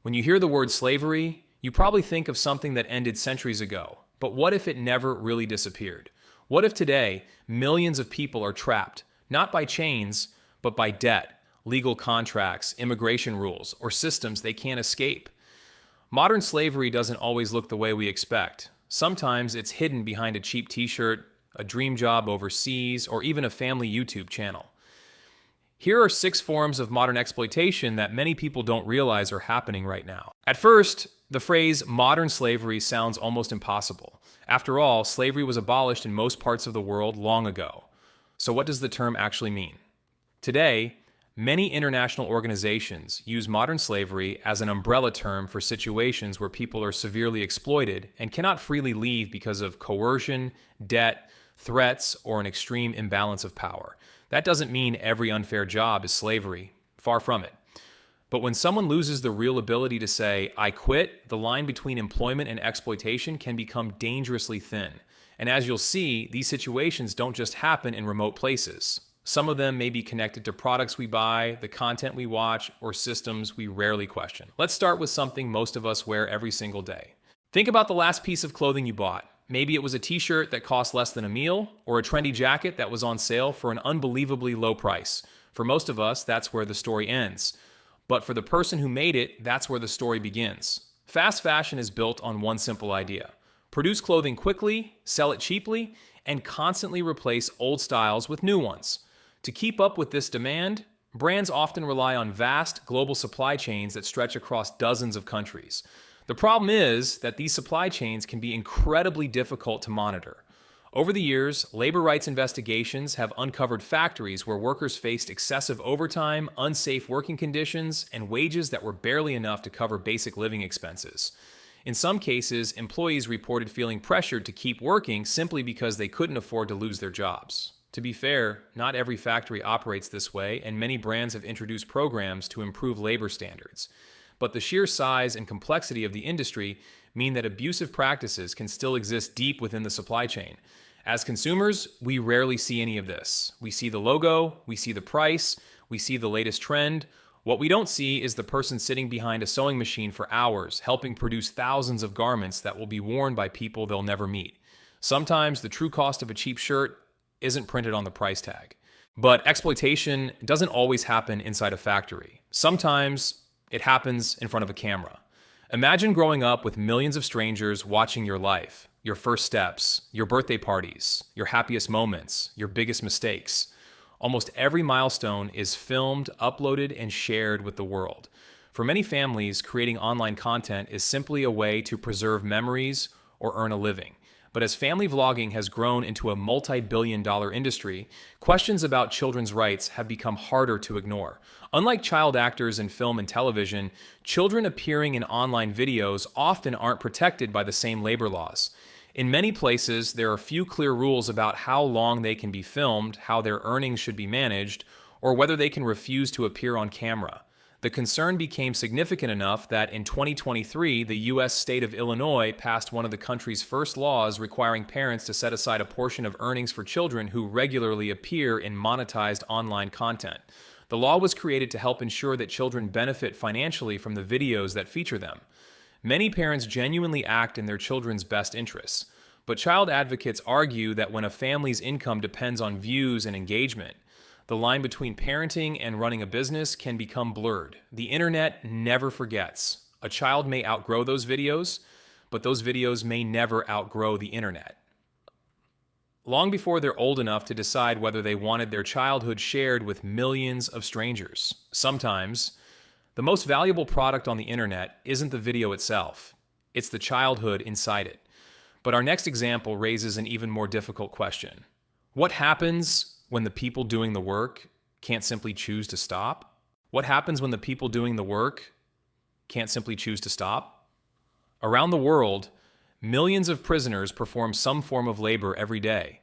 When you hear the word slavery, you probably think of something that ended centuries ago. But what if it never really disappeared? What if today millions of people are trapped, not by chains, but by debt, legal contracts, immigration rules, or systems they can't escape? Modern slavery doesn't always look the way we expect. Sometimes it's hidden behind a cheap t-shirt, a dream job overseas, or even a family YouTube channel. Here are 6 forms of modern exploitation that many people don't realize are happening right now. At first, the phrase modern slavery sounds almost impossible. After all, slavery was abolished in most parts of the world long ago. So what does the term actually mean? Today, many international organizations use modern slavery as an umbrella term for situations where people are severely exploited and cannot freely leave because of coercion, debt, threats, or an extreme imbalance of power. That doesn't mean every unfair job is slavery. Far from it. But when someone loses the real ability to say, I quit, the line between employment and exploitation can become dangerously thin. And as you'll see, these situations don't just happen in remote places. Some of them may be connected to products we buy, the content we watch, or systems we rarely question. Let's start with something most of us wear every single day. Think about the last piece of clothing you bought. Maybe it was a t-shirt that cost less than a meal, or a trendy jacket that was on sale for an unbelievably low price. For most of us, that's where the story ends. But for the person who made it, that's where the story begins. Fast fashion is built on one simple idea: produce clothing quickly, sell it cheaply, and constantly replace old styles with new ones. To keep up with this demand, brands often rely on vast global supply chains that stretch across dozens of countries. The problem is that these supply chains can be incredibly difficult to monitor. Over the years, labor rights investigations have uncovered factories where workers faced excessive overtime, unsafe working conditions, and wages that were barely enough to cover basic living expenses. In some cases, employees reported feeling pressured to keep working simply because they couldn't afford to lose their jobs. To be fair, not every factory operates this way, and many brands have introduced programs to improve labor standards. But the sheer size and complexity of the industry mean that abusive practices can still exist deep within the supply chain. As consumers, we rarely see any of this. We see the logo, we see the price, we see the latest trend. What we don't see is the person sitting behind a sewing machine for hours, helping produce thousands of garments that will be worn by people they'll never meet. Sometimes the true cost of a cheap shirt isn't printed on the price tag. But exploitation doesn't always happen inside a factory. Sometimes it happens in front of a camera. Imagine growing up with millions of strangers watching your life, your first steps, your birthday parties, your happiest moments, your biggest mistakes. Almost every milestone is filmed, uploaded, and shared with the world. For many families, creating online content is simply a way to preserve memories or earn a living. But as family vlogging has grown into a multi-billion-dollar industry, questions about children's rights have become harder to ignore. Unlike child actors in film and television, children appearing in online videos often aren't protected by the same labor laws. In many places, there are few clear rules about how long they can be filmed, how their earnings should be managed, or whether they can refuse to appear on camera. The concern became significant enough that in 2023, the U.S. state of Illinois passed one of the country's first laws requiring parents to set aside a portion of earnings for children who regularly appear in monetized online content. The law was created to help ensure that children benefit financially from the videos that feature them. Many parents genuinely act in their children's best interests, but child advocates argue that when a family's income depends on views and engagement, the line between parenting and running a business can become blurred. The internet never forgets. A child may outgrow those videos, but those videos may never outgrow the internet. Long before they're old enough to decide whether they wanted their childhood shared with millions of strangers. Sometimes, the most valuable product on the internet isn't the video itself. It's the childhood inside it. But our next example raises an even more difficult question. What happens when the people doing the work can't simply choose to stop? What happens when the people doing the work can't simply choose to stop? Around the world, millions of prisoners perform some form of labor every day.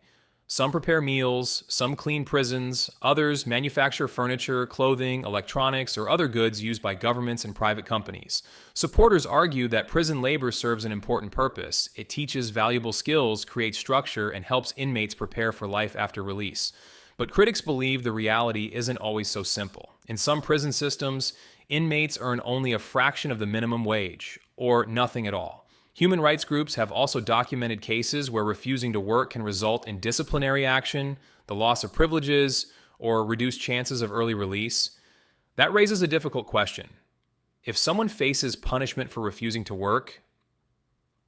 Some prepare meals, some clean prisons, others manufacture furniture, clothing, electronics, or other goods used by governments and private companies. Supporters argue that prison labor serves an important purpose. It teaches valuable skills, creates structure, and helps inmates prepare for life after release. But critics believe the reality isn't always so simple. In some prison systems, inmates earn only a fraction of the minimum wage, or nothing at all. Human rights groups have also documented cases where refusing to work can result in disciplinary action, the loss of privileges, or reduced chances of early release. That raises a difficult question. If someone faces punishment for refusing to work,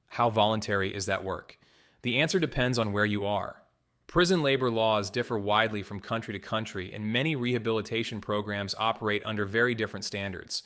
how voluntary is that work? The answer depends on where you are. Prison labor laws differ widely from country to country, and many rehabilitation programs operate under very different standards.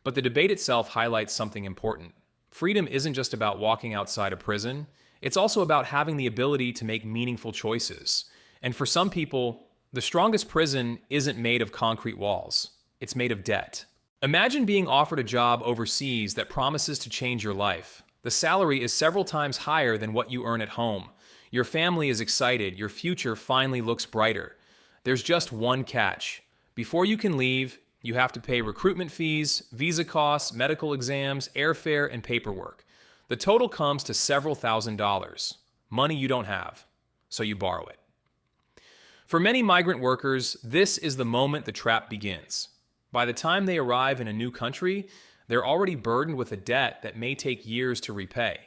But the debate itself highlights something important. Freedom isn't just about walking outside a prison, it's also about having the ability to make meaningful choices. And for some people, the strongest prison isn't made of concrete walls, it's made of debt. Imagine being offered a job overseas that promises to change your life. The salary is several times higher than what you earn at home. Your family is excited, your future finally looks brighter. There's just one catch. Before you can leave, you have to pay recruitment fees, visa costs, medical exams, airfare, and paperwork. The total comes to several $1,000s. Money you don't have, so you borrow it. For many migrant workers, this is the moment the trap begins. By the time they arrive in a new country, they're already burdened with a debt that may take years to repay.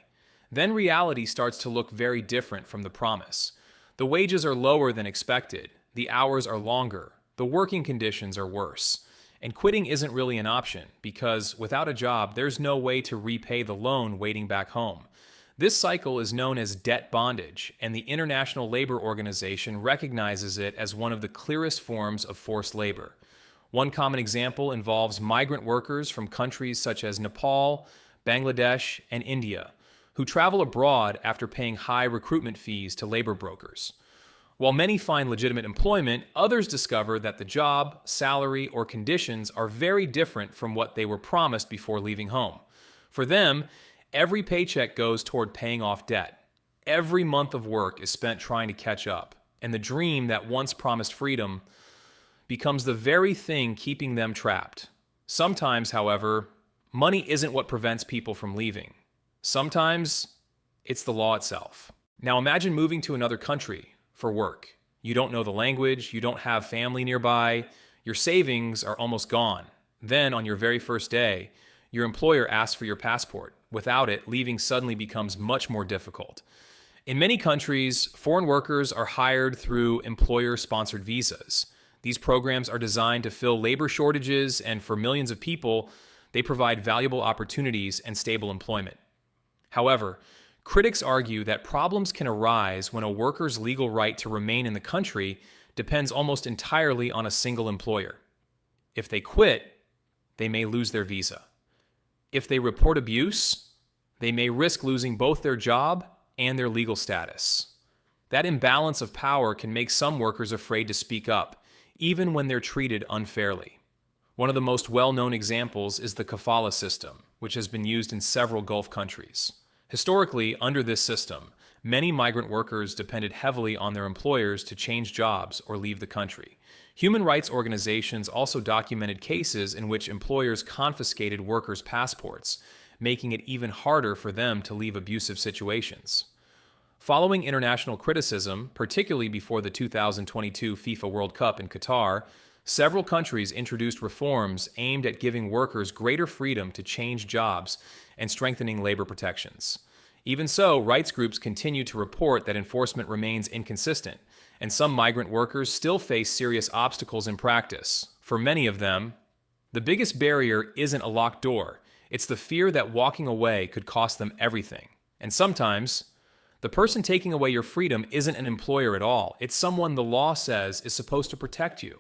Then reality starts to look very different from the promise. The wages are lower than expected, the hours are longer, the working conditions are worse, and quitting isn't really an option because without a job, there's no way to repay the loan waiting back home. This cycle is known as debt bondage, and the International Labor Organization recognizes it as one of the clearest forms of forced labor. One common example involves migrant workers from countries such as Nepal, Bangladesh, and India, who travel abroad after paying high recruitment fees to labor brokers. While many find legitimate employment, others discover that the job, salary, or conditions are very different from what they were promised before leaving home. For them, every paycheck goes toward paying off debt. Every month of work is spent trying to catch up, and the dream that once promised freedom becomes the very thing keeping them trapped. Sometimes, however, money isn't what prevents people from leaving. Sometimes, it's the law itself. Now imagine moving to another country for work. You don't know the language, you don't have family nearby, your savings are almost gone. Then, on your very first day, your employer asks for your passport. Without it, leaving suddenly becomes much more difficult. In many countries, foreign workers are hired through employer-sponsored visas. These programs are designed to fill labor shortages, and for millions of people, they provide valuable opportunities and stable employment. However, critics argue that problems can arise when a worker's legal right to remain in the country depends almost entirely on a single employer. If they quit, they may lose their visa. If they report abuse, they may risk losing both their job and their legal status. That imbalance of power can make some workers afraid to speak up, even when they're treated unfairly. One of the most well-known examples is the kafala system, which has been used in several Gulf countries. Historically, under this system, many migrant workers depended heavily on their employers to change jobs or leave the country. Human rights organizations also documented cases in which employers confiscated workers' passports, making it even harder for them to leave abusive situations. Following international criticism, particularly before the 2022 FIFA World Cup in Qatar, several countries introduced reforms aimed at giving workers greater freedom to change jobs and strengthening labor protections. Even so, rights groups continue to report that enforcement remains inconsistent, and some migrant workers still face serious obstacles in practice. For many of them, the biggest barrier isn't a locked door, it's the fear that walking away could cost them everything. And sometimes, the person taking away your freedom isn't an employer at all, it's someone the law says is supposed to protect you.